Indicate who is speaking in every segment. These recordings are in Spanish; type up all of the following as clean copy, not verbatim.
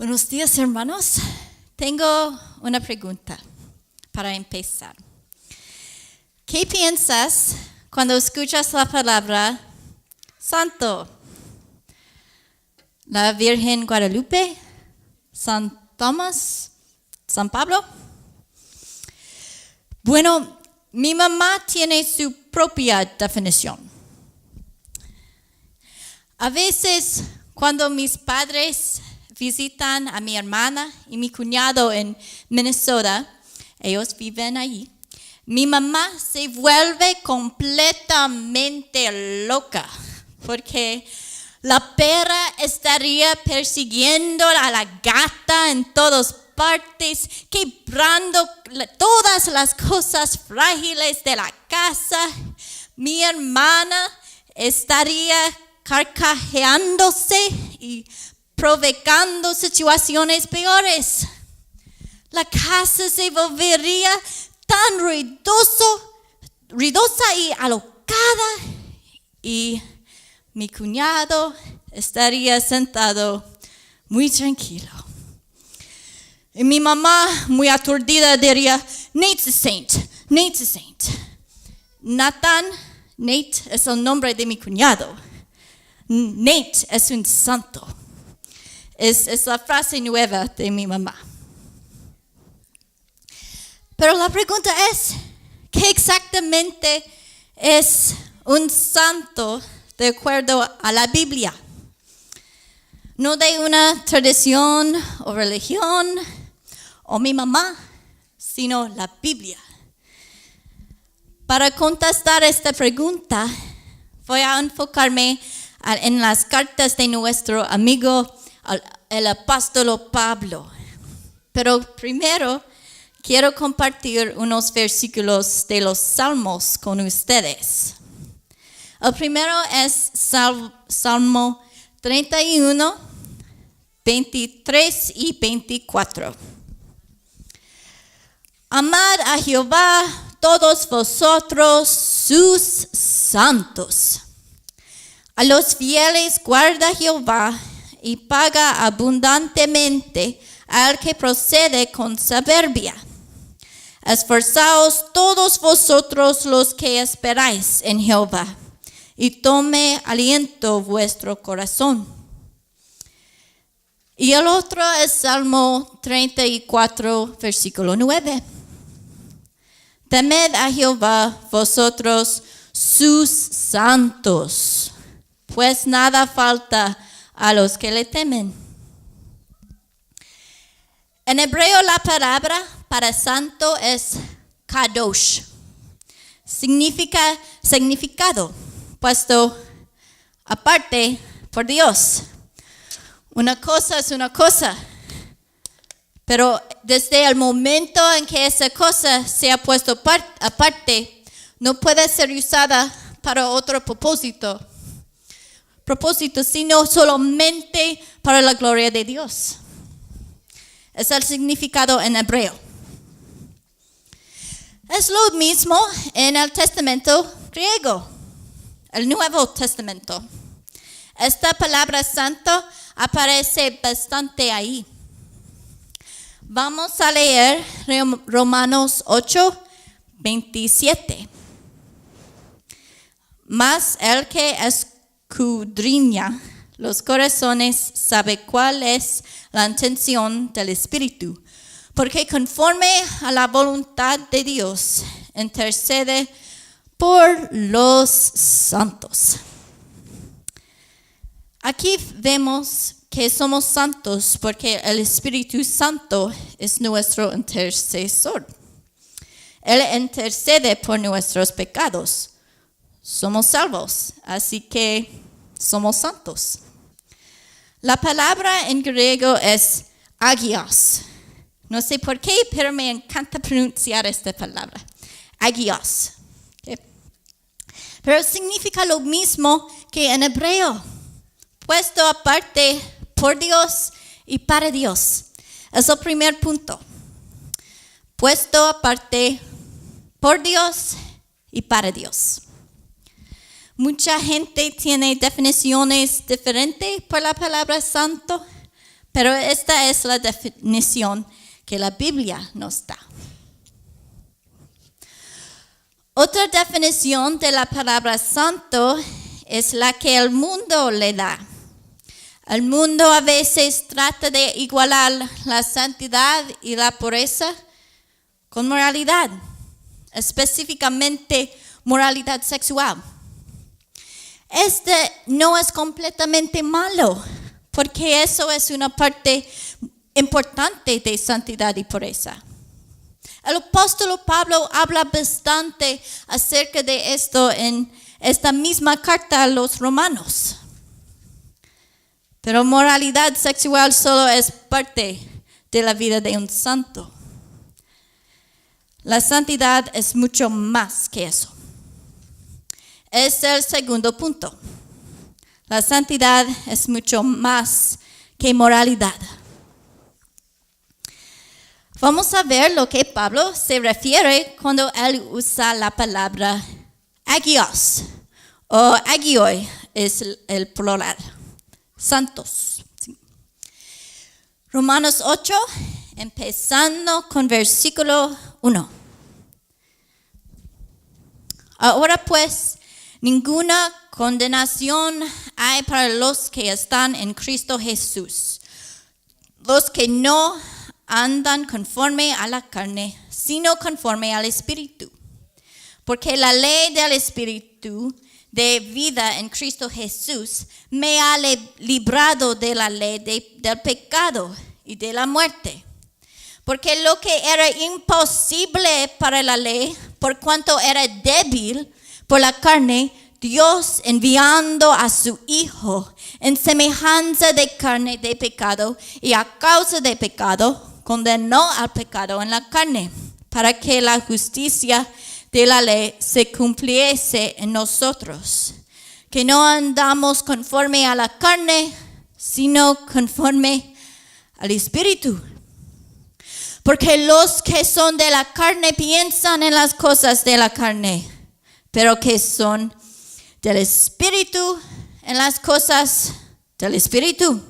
Speaker 1: Buenos días, hermanos. Tengo una pregunta para empezar. ¿Qué piensas cuando escuchas la palabra santo? ¿La Virgen Guadalupe? ¿San Tomás? ¿San Pablo? Bueno, mi mamá tiene su propia definición. A veces, cuando mis padres visitan a mi hermana y mi cuñado en Minnesota, ellos viven allí, mi mamá se vuelve completamente loca porque la perra estaría persiguiendo a la gata en todas partes, quebrando todas las cosas frágiles de la casa. Mi hermana estaría carcajeándose y provocando situaciones peores. La casa se volvería tan ruidosa y alocada, y mi cuñado estaría sentado muy tranquilo. Y mi mamá, muy aturdida, diría, Nate's a saint, Nate's a saint. Nate es el nombre de mi cuñado. Nate es un santo. Es la frase nueva de mi mamá. Pero la pregunta es, ¿qué exactamente es un santo de acuerdo a la Biblia? No de una tradición o religión o mi mamá, sino la Biblia. Para contestar esta pregunta, voy a enfocarme en las cartas de nuestro amigo el apóstol Pablo. Pero primero quiero compartir unos versículos de los Salmos con ustedes. El primero es Salmo 31, 23 y 24. Amad a Jehová todos vosotros sus santos. A los fieles guarda Jehová y paga abundantemente al que procede con soberbia. Esforzaos todos vosotros los que esperáis en Jehová, y tome aliento vuestro corazón. Y el otro es Salmo 34, versículo 9. Temed a Jehová vosotros sus santos, pues nada falta a los que le temen. En hebreo la palabra para santo es kadosh. Significado, puesto aparte por Dios. Una cosa es una cosa, pero desde el momento en que esa cosa se ha puesto aparte, no puede ser usada para otro propósito, sino solamente para la gloria de Dios. Es el significado en hebreo. Es lo mismo en el Testamento griego, el Nuevo Testamento. Esta palabra santo aparece bastante ahí. Vamos a leer Romanos 8, 27. Mas el que escudriña los corazones sabe cuál es la intención del Espíritu, porque conforme a la voluntad de Dios intercede por los santos. Aquí vemos que somos santos porque el Espíritu Santo es nuestro intercesor. Él intercede por nuestros pecados. Somos salvos, así que somos santos. La palabra en griego es agios. No sé por qué, pero me encanta pronunciar esta palabra. Agios. ¿Okay? Pero significa lo mismo que en hebreo. Puesto aparte por Dios y para Dios. Es el primer punto. Puesto aparte por Dios y para Dios. Mucha gente tiene definiciones diferentes por la palabra santo, Pero esta es la definición que la Biblia nos da. Otra definición de la palabra santo es la que el mundo le da. El mundo a veces trata de igualar la santidad y la pureza con moralidad, específicamente moralidad sexual. Este no es completamente malo, porque eso es una parte importante de santidad y pureza. El apóstol Pablo habla bastante acerca de esto en esta misma carta a los romanos. Pero moralidad sexual solo es parte de la vida de un santo. La santidad es mucho más que eso. Es el segundo punto. La santidad es mucho más que moralidad. Vamos a ver lo que Pablo se refiere cuando él usa la palabra agios o agioi es el plural. Santos. Romanos 8, empezando con versículo 1. Ahora pues, ninguna condenación hay para los que están en Cristo Jesús, los que no andan conforme a la carne, sino conforme al Espíritu. Porque la ley del Espíritu de vida en Cristo Jesús me ha librado de la ley del pecado y de la muerte. Porque lo que era imposible para la ley, por cuanto era débil por la carne, Dios enviando a su Hijo en semejanza de carne de pecado y a causa de pecado, condenó al pecado en la carne, para que la justicia de la ley se cumpliese en nosotros, que no andamos conforme a la carne, sino conforme al Espíritu. Porque los que son de la carne piensan en las cosas de la carne, pero que son del Espíritu en las cosas del Espíritu.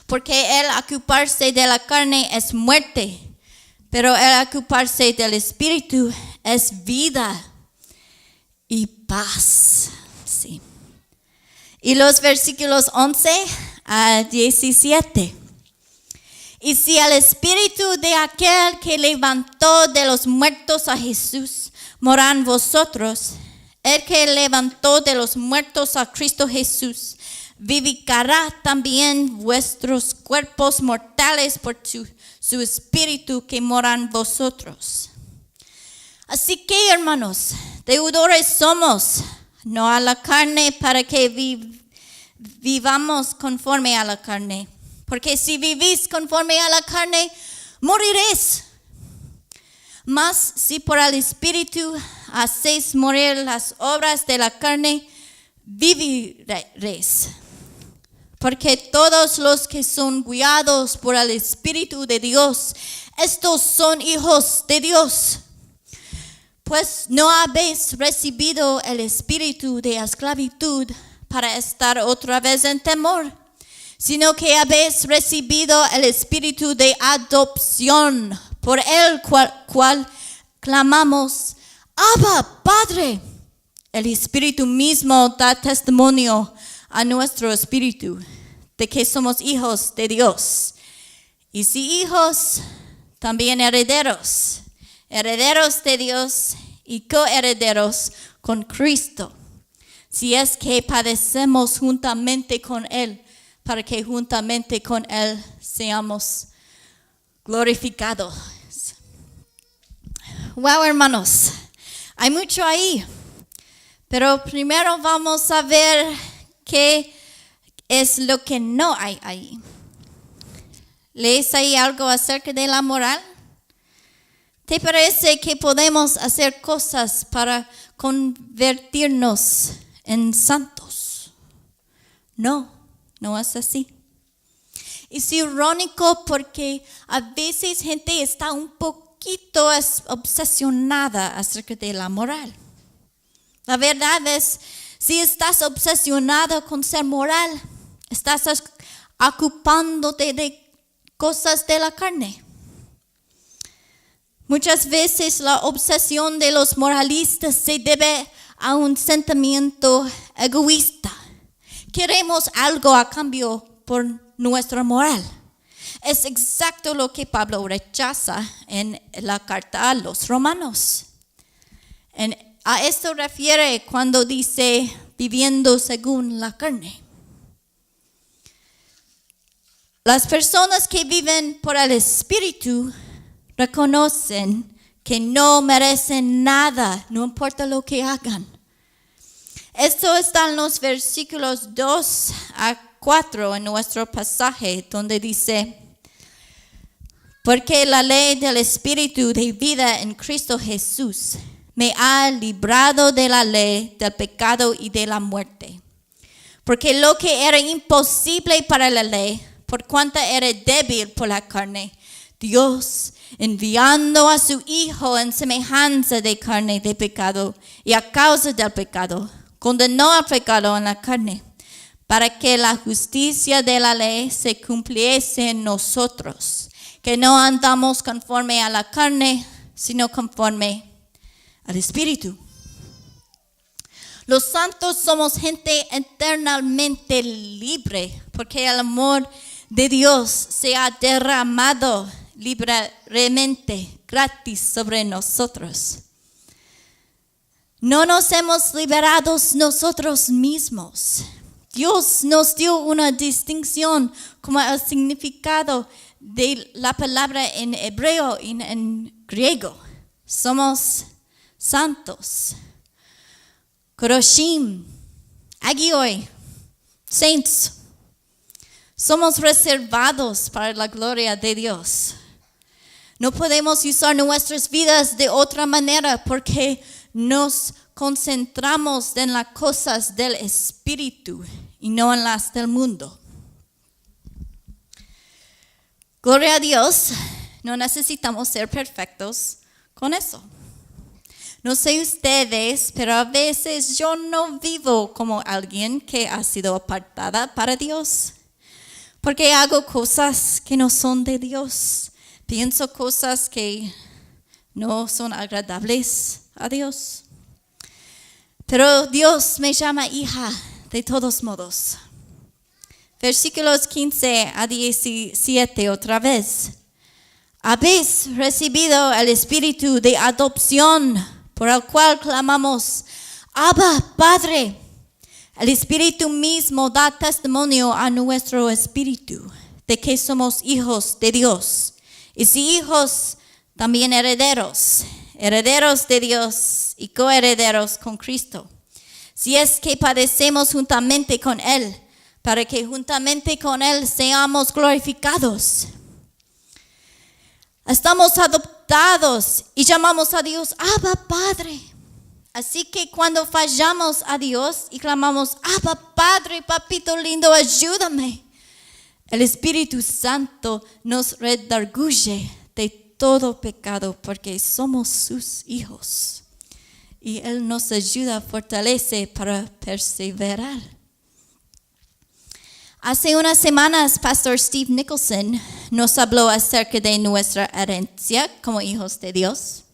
Speaker 1: Porque el ocuparse de la carne es muerte, pero el ocuparse del Espíritu es vida y paz. Sí. Y los versículos 11 a 17. Y si el Espíritu de aquel que levantó de los muertos a Jesús mora en vosotros, el que levantó de los muertos a Cristo Jesús, vivificará también vuestros cuerpos mortales por su Espíritu que mora en vosotros. Así que, hermanos, deudores somos, no a la carne, para que vivamos conforme a la carne. Porque si vivís conforme a la carne, moriréis. Mas si por el Espíritu hacéis morir las obras de la carne, viviréis. Porque todos los que son guiados por el Espíritu de Dios, estos son hijos de Dios. Pues no habéis recibido el espíritu de esclavitud para estar otra vez en temor, sino que habéis recibido el espíritu de adopción, por el cual clamamos, Abba, Padre. El Espíritu mismo da testimonio a nuestro espíritu de que somos hijos de Dios. Y si hijos, también herederos, herederos de Dios y coherederos con Cristo. Si es que padecemos juntamente con Él, para que juntamente con Él seamos glorificados. Wow, hermanos, hay mucho ahí. Pero primero vamos a ver qué es lo que no hay ahí. ¿Lees ahí algo acerca de la moral? ¿Te parece que podemos hacer cosas para convertirnos en santos? No, no es así. Es irónico porque a veces gente está un poquito obsesionada acerca de la moral. La verdad es, si estás obsesionado con ser moral, estás ocupándote de cosas de la carne. Muchas veces la obsesión de los moralistas se debe a un sentimiento egoísta. Queremos algo a cambio por nuestra moral. Es exacto lo que Pablo rechaza en la carta a los romanos. A esto refiere cuando dice viviendo según la carne. Las personas que viven por el Espíritu reconocen que no merecen nada, no importa lo que hagan. Esto está en los versículos 2 a 4 en nuestro pasaje, donde dice: porque la ley del Espíritu de vida en Cristo Jesús me ha librado de la ley del pecado y de la muerte. Porque lo que era imposible para la ley, por cuanto era débil por la carne, Dios, enviando a su Hijo en semejanza de carne de pecado, y a causa del pecado, condenó al pecado en la carne, para que la justicia de la ley se cumpliese en nosotros, que no andamos conforme a la carne, sino conforme al Espíritu. Los santos somos gente eternamente libre, porque el amor de Dios se ha derramado libremente, gratis sobre nosotros. No nos hemos liberado nosotros mismos. Dios nos dio una distinción como el significado de la palabra en hebreo y en griego. Somos santos, Koroshim, Agioi, saints. Somos reservados para la gloria de Dios. No podemos usar nuestras vidas de otra manera porque nos concentramos en las cosas del Espíritu y no en las del mundo. Gloria a Dios, no necesitamos ser perfectos con eso. No sé ustedes, pero a veces yo no vivo como alguien que ha sido apartada para Dios. Porque hago cosas que no son de Dios. Pienso cosas que no son agradables a Dios. Pero Dios me llama hija de todos modos. Versículos 15 a 17 otra vez. Habéis recibido el espíritu de adopción, por el cual clamamos: Abba, Padre. El Espíritu mismo da testimonio a nuestro espíritu de que somos hijos de Dios. Y si hijos, también herederos, herederos de Dios y coherederos con Cristo. Si es que padecemos juntamente con Él, para que juntamente con Él seamos glorificados. Estamos adoptados y llamamos a Dios Abba, Padre. Así que cuando fallamos a Dios y clamamos: Abba, Padre, papito lindo, ayúdame, el Espíritu Santo nos redarguye de todo pecado porque somos sus hijos. Y Él nos ayuda, fortalece para perseverar. Hace unas semanas, Pastor Steve Nicholson nos habló acerca de nuestra herencia como hijos de Dios.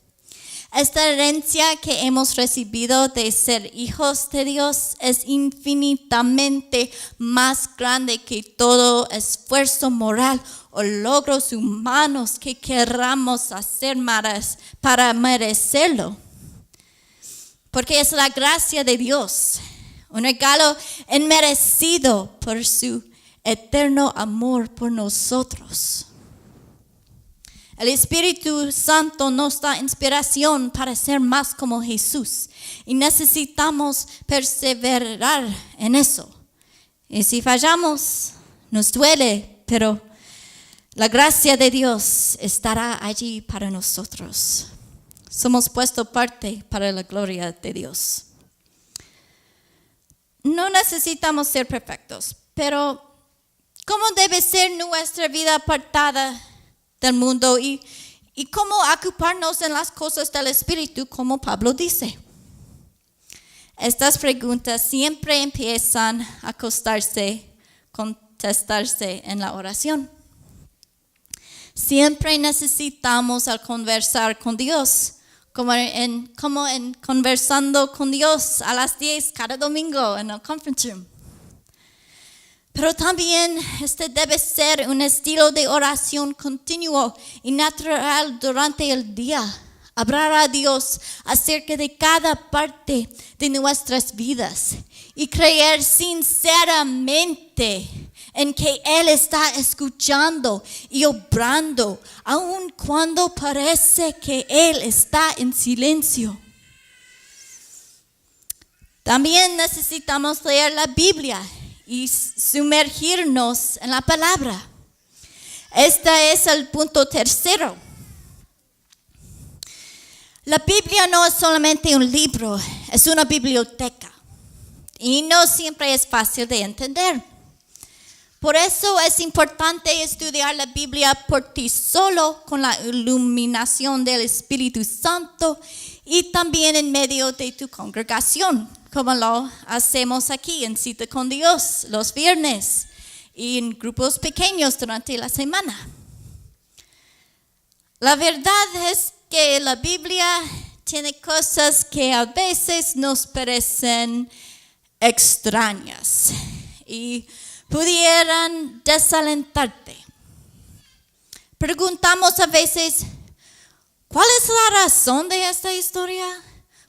Speaker 1: Esta herencia que hemos recibido de ser hijos de Dios es infinitamente más grande que todo esfuerzo moral o logros humanos que queramos hacer para merecerlo. Porque es la gracia de Dios, un regalo inmerecido por su eterno amor por nosotros. El Espíritu Santo nos da inspiración para ser más como Jesús y necesitamos perseverar en eso. Y si fallamos, nos duele, pero la gracia de Dios estará allí para nosotros. Somos puesto parte para la gloria de Dios. No necesitamos ser perfectos, pero ¿cómo debe ser nuestra vida apartada del mundo y cómo ocuparnos en las cosas del Espíritu, como Pablo dice? Estas preguntas siempre empiezan a acostarse con contestarse en la oración. Siempre necesitamos al conversar con Dios, como en conversando con Dios a las 10 cada domingo en el conference room. Pero también este debe ser un estilo de oración continuo y natural durante el día. Hablar a Dios acerca de cada parte de nuestras vidas y creer sinceramente en que Él está escuchando y obrando, aun cuando parece que Él está en silencio. También necesitamos leer la Biblia y sumergirnos en la palabra. Este es el punto tercero. La Biblia no es solamente un libro, es una biblioteca y no siempre es fácil de entender. Por eso es importante estudiar la Biblia por ti solo con la iluminación del Espíritu Santo y también en medio de tu congregación, como lo hacemos aquí en Cita con Dios los viernes y en grupos pequeños durante la semana. La verdad es que la Biblia tiene cosas que a veces nos parecen extrañas y pudieran desalentarte. Preguntamos a veces, ¿cuál es la razón de esta historia?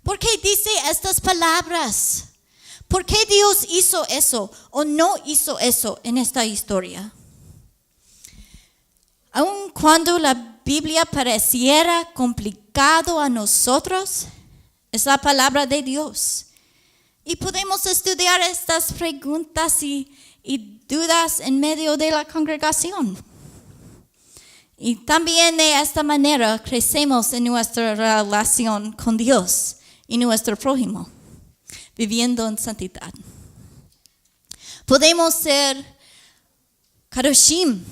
Speaker 1: ¿Por qué dice estas palabras? ¿Por qué Dios hizo eso o no hizo eso en esta historia? Aun cuando la Biblia pareciera complicado a nosotros, es la palabra de Dios. Y podemos estudiar estas preguntas y dudas en medio de la congregación. Y también de esta manera crecemos en nuestra relación con Dios y nuestro prójimo, viviendo en santidad. Podemos ser kadoshim,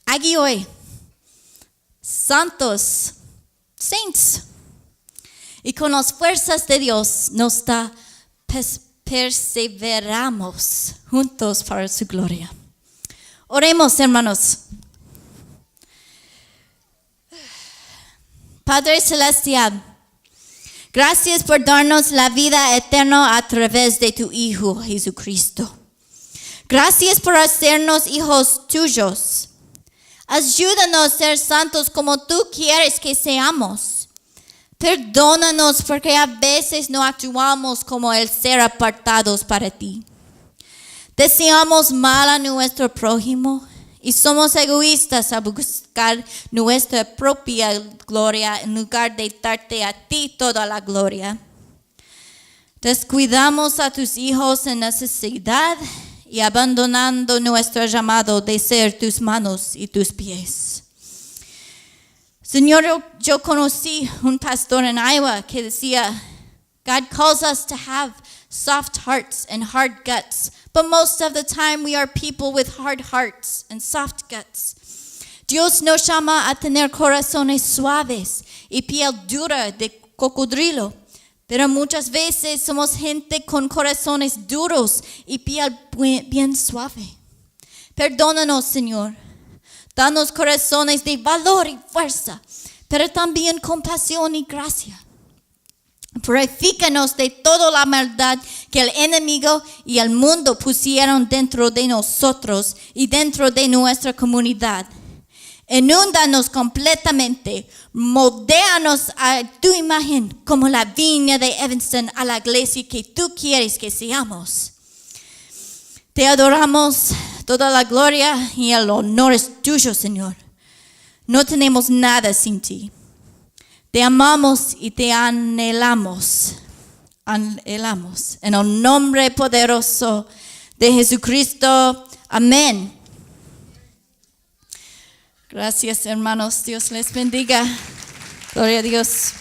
Speaker 1: agioi, santos, saints. Y con las fuerzas de Dios nos da perseveramos juntos para su gloria. Oremos, hermanos. Padre Celestial, gracias por darnos la vida eterna a través de tu Hijo Jesucristo. Gracias por hacernos hijos tuyos. Ayúdanos a ser santos como tú quieres que seamos. Perdónanos porque a veces no actuamos como el ser apartados para ti. Deseamos mal a nuestro prójimo y somos egoístas a buscar nuestra propia gloria en lugar de darte a ti toda la gloria. Descuidamos a tus hijos en necesidad y abandonando nuestro llamado de ser tus manos y tus pies. Señor, yo conocí un pastor en Iowa que decía, God calls us to have soft hearts and hard guts, but most of the time we are people with hard hearts and soft guts. Dios nos llama a tener corazones suaves y piel dura de cocodrilo, pero muchas veces somos gente con corazones duros y piel bien suave. Perdónanos, Señor. Danos corazones de valor y fuerza, pero también compasión y gracia. Purifícanos de toda la maldad que el enemigo y el mundo pusieron dentro de nosotros y dentro de nuestra comunidad. Inúndanos completamente, moldéanos a tu imagen como la viña de Evanston a la iglesia que tú quieres que seamos. Te adoramos, toda la gloria y el honor es tuyo, Señor. No tenemos nada sin ti. Te amamos y te anhelamos. Anhelamos. En el nombre poderoso de Jesucristo. Amén. Gracias, hermanos. Dios les bendiga. Gloria a Dios.